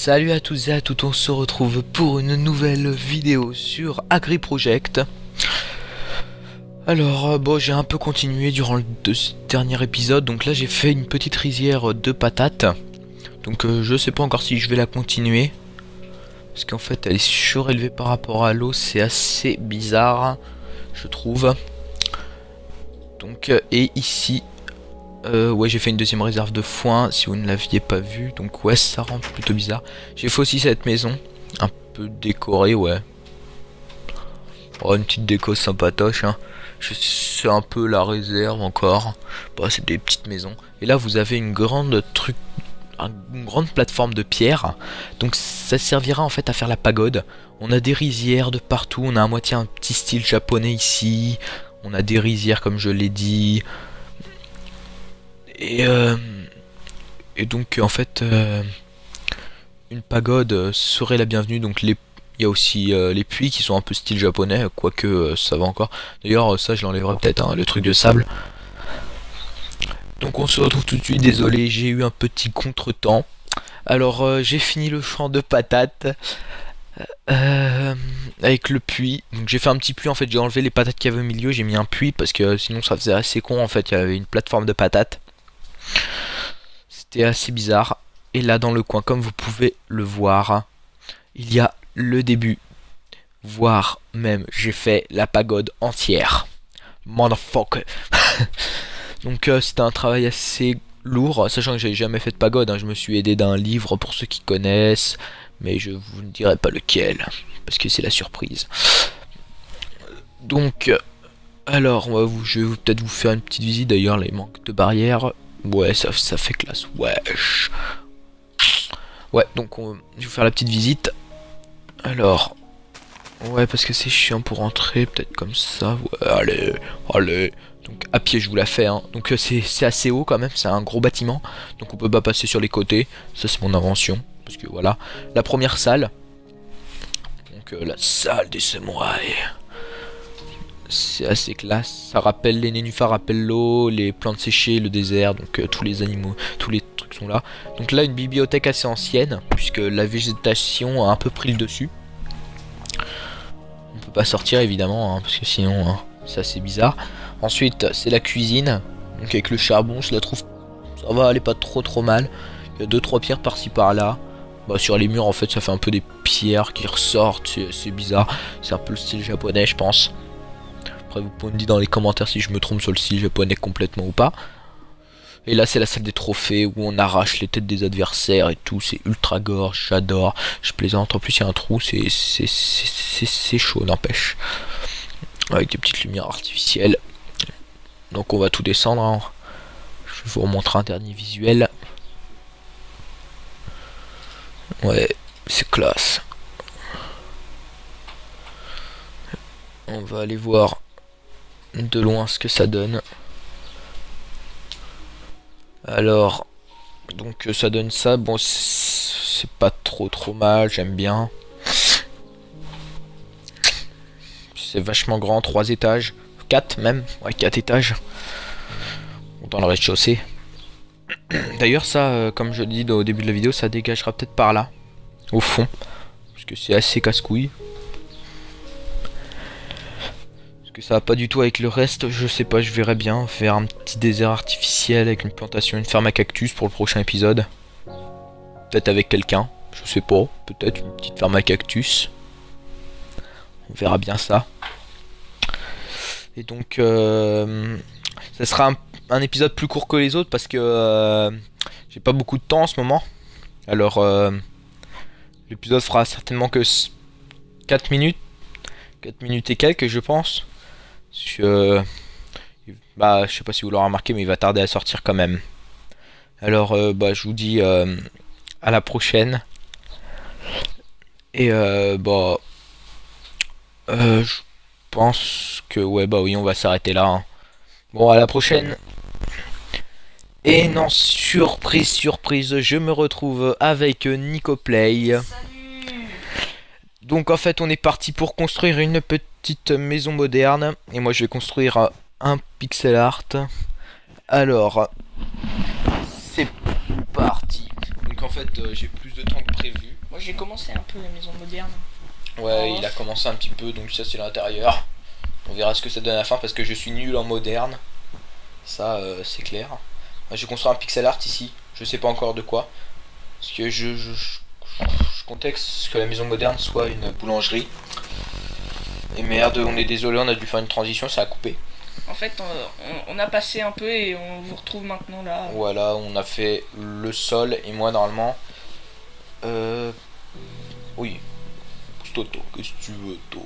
Salut à tous et à toutes, on se retrouve pour une nouvelle vidéo sur AgriProject. Alors bon, j'ai un peu continué durant le dernier épisode, donc là j'ai fait une petite rizière de patates. Donc je sais pas encore si je vais la continuer, parce qu'en fait elle est surélevée par rapport à l'eau, c'est assez bizarre je trouve. Donc et ici ouais, j'ai fait une deuxième réserve de foin si vous ne l'aviez pas vu. Donc ouais, ça rend plutôt bizarre. J'ai fait aussi cette maison un peu décorée, ouais. Oh, une petite déco sympatoche hein. C'est un peu la réserve encore. Bah, c'est des petites maisons. Et là vous avez une grande une grande plateforme de pierre. Donc ça servira en fait à faire la pagode. On a des rizières de partout. On a à moitié un petit style japonais ici. On a des rizières comme je l'ai dit. Et donc en fait une pagode serait la bienvenue. Donc il y a aussi les puits qui sont un peu style japonais, quoique ça va encore. D'ailleurs ça je l'enlèverai peut-être hein, le truc de sable. Donc on se retrouve tout de suite. Désolé, j'ai eu un petit contretemps. Alors j'ai fini le champ de patates avec le puits. Donc j'ai fait un petit puits en fait. J'ai enlevé les patates qu'il y avait au milieu. J'ai mis un puits parce que sinon ça faisait assez con en fait. Il y avait une plateforme de patates. C'était assez bizarre. Et là dans le coin, comme vous pouvez le voir, il y a le début. Voire même j'ai fait la pagode entière. Motherfucker. Donc c'était un travail assez lourd, sachant que j'avais jamais fait de pagode hein. Je me suis aidé d'un livre pour ceux qui connaissent, mais je vous ne dirai pas lequel parce que c'est la surprise. Donc alors je vais peut-être vous faire une petite visite. D'ailleurs les manques de barrières, ouais ça fait classe. Wesh. Ouais, donc je vais vous faire la petite visite. Alors ouais, parce que c'est chiant pour entrer, peut-être comme ça. Ouais, allez. Donc à pied je vous la fais hein. Donc c'est assez haut quand même, c'est un gros bâtiment. Donc on peut pas passer sur les côtés. Ça c'est mon invention. Parce que voilà. La première salle. Donc la salle des samouraïs. C'est assez classe. Ça rappelle les nénuphars, rappelle l'eau, les plantes séchées, le désert. Donc tous les animaux, tous les trucs sont là. Donc là une bibliothèque assez ancienne, puisque la végétation a un peu pris le dessus. On peut pas sortir évidemment hein, parce que sinon hein, c'est assez bizarre. Ensuite c'est la cuisine. Donc avec le charbon je la trouve, ça va, elle est pas trop mal. Il y a 2-3 pierres par-ci par-là. Bah, sur les murs en fait ça fait un peu des pierres qui ressortent. C'est bizarre. C'est un peu le style japonais je pense. Après vous pouvez me dire dans les commentaires si je me trompe sur le style japonais complètement ou pas. Et là c'est la salle des trophées où on arrache les têtes des adversaires et tout. C'est ultra gore, j'adore. Je plaisante, en plus il y a un trou, c'est chaud n'empêche. Avec des petites lumières artificielles. Donc on va tout descendre hein. Je vais vous remontrer un dernier visuel. Ouais, c'est classe. On va aller voir de loin ce que ça donne. Alors donc ça donne ça. Bon c'est pas trop mal, j'aime bien. C'est vachement grand, 3 étages, 4 même, ouais 4 étages. Dans le rez-de-chaussée. D'ailleurs ça comme je dis au début de la vidéo, ça dégagera peut-être par là, au fond, parce que c'est assez casse-couille. Parce que ça va pas du tout avec le reste, je sais pas, je verrai bien faire un petit désert artificiel avec une plantation, une ferme à cactus pour le prochain épisode. Peut-être avec quelqu'un, je sais pas, peut-être une petite ferme à cactus. On verra bien ça. Et donc ça sera un épisode plus court que les autres parce que j'ai pas beaucoup de temps en ce moment. Alors l'épisode fera certainement que 4 minutes. 4 minutes et quelques je pense. Bah je sais pas si vous l'aurez remarqué mais il va tarder à sortir quand même. Alors bah je vous dis à la prochaine. Et bah je pense que ouais bah oui on va s'arrêter là hein. Bon à la prochaine. Et non, surprise, je me retrouve avec NicoPlay. Salut. Donc en fait on est parti pour construire une petite maison moderne. Et moi je vais construire un pixel art. Alors c'est parti. Donc en fait j'ai plus de temps que prévu. Moi j'ai commencé un peu la maison moderne. Ouais, Oh. il a commencé un petit peu, donc ça c'est l'intérieur. On verra ce que ça donne à la fin parce que je suis nul en moderne. Ça, c'est clair. Moi, j'ai construit un pixel art ici. Je sais pas encore de quoi. Parce que je comptais que la maison moderne soit une boulangerie. Et merde, on est désolé, on a dû faire une transition, ça a coupé. En fait, on a passé un peu et on vous retrouve maintenant là. Voilà, on a fait le sol et moi normalement. Oui. Toto, qu'est-ce que tu veux, To?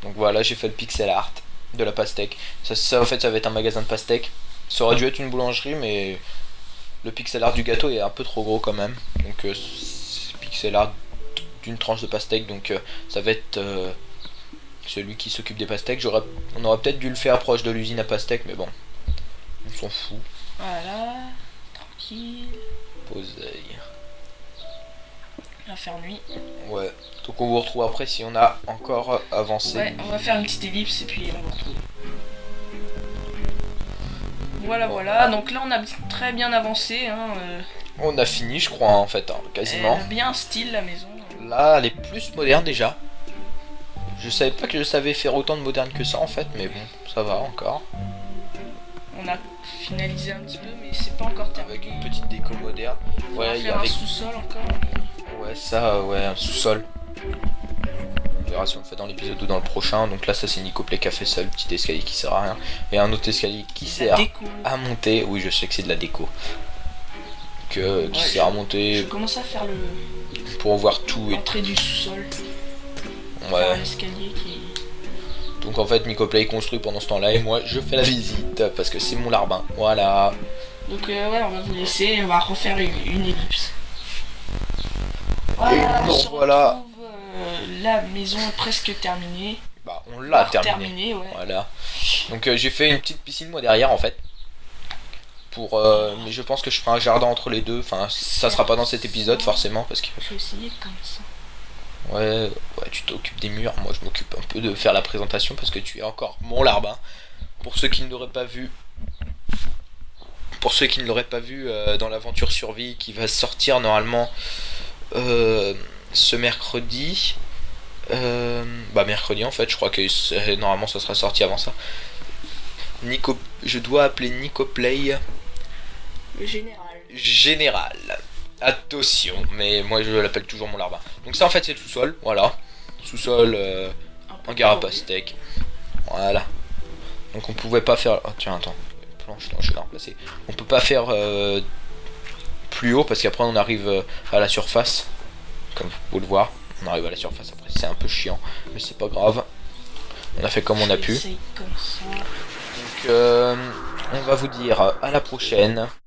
Donc voilà, j'ai fait le pixel art de la pastèque. Ça en fait, ça va être un magasin de pastèques. Ça aurait dû être une boulangerie, mais le pixel art du gâteau est un peu trop gros quand même. Donc c'est pixel art d'une tranche de pastèque, donc ça va être celui qui s'occupe des pastèques. On aurait peut-être dû le faire proche de l'usine à pastèques, mais bon, on s'en fout. Voilà, tranquille. Poseille. Il va faire nuit. Ouais. Donc on vous retrouve après si on a encore avancé. Ouais, on va faire une petite ellipse et puis on vous retrouve. Voilà, voilà. Donc là, on a très bien avancé. Hein, On a fini, je crois, en fait, hein, quasiment. elle a bien style la maison. Là, elle est plus moderne déjà. Je savais pas que je savais faire autant de moderne que ça en fait, mais bon, ça va encore. On a finalisé un petit peu, mais c'est pas encore terminé. Avec une petite déco moderne. On va Ouais, il y faire avait. un sous-sol encore. Ouais, ça, ouais, un sous-sol. On verra si on le fait dans l'épisode ou dans le prochain. Donc là, ça, c'est Nicoplay qui a fait ça, le petit escalier qui sert à rien. Et un autre escalier qui La sert déco. à monter. Oui, je sais que c'est de la déco. Qui Ouais, sert à Je monter commence à faire pour voir tout et l'entrée du sous-sol. Ouais. Faire l'escalier qui. Donc en fait, Nicoplay construit pendant ce temps-là et moi, je fais la visite parce que c'est mon larbin. Voilà. Donc ouais, on va vous laisser et on va refaire une ellipse. Voilà, bon, on se voilà. retrouve, la maison est presque terminée. Bah, on l'a Voire terminé. terminée, ouais. Voilà. Donc j'ai fait une petite piscine moi derrière en fait. Pour mais je pense que je ferai un jardin entre les deux. Enfin, ça sera pas dans cet épisode forcément parce que Je vais essayer comme ça. ouais, tu t'occupes des murs. Moi, je m'occupe un peu de faire la présentation parce que tu es encore mon larbin. Pour ceux qui ne l'auraient pas vu. Dans l'aventure survie qui va sortir normalement ce mercredi. Mercredi en fait, je crois que normalement ça sera sorti avant ça. Je dois appeler Nicoplay Le général. Général. Attention, mais moi je l'appelle toujours mon larbin. Donc ça en fait c'est le sous-sol, voilà. Sous-sol hangar à pastèque. Voilà. Donc on pouvait pas faire. Oh tiens attends. Planche, non je vais la remplacer. On peut pas faire plus haut parce qu'après on arrive à la surface. Comme vous pouvez le voir. On arrive à la surface après c'est un peu chiant. Mais c'est pas grave. On a fait comme on a pu. Comme ça. Donc on va vous dire à la prochaine.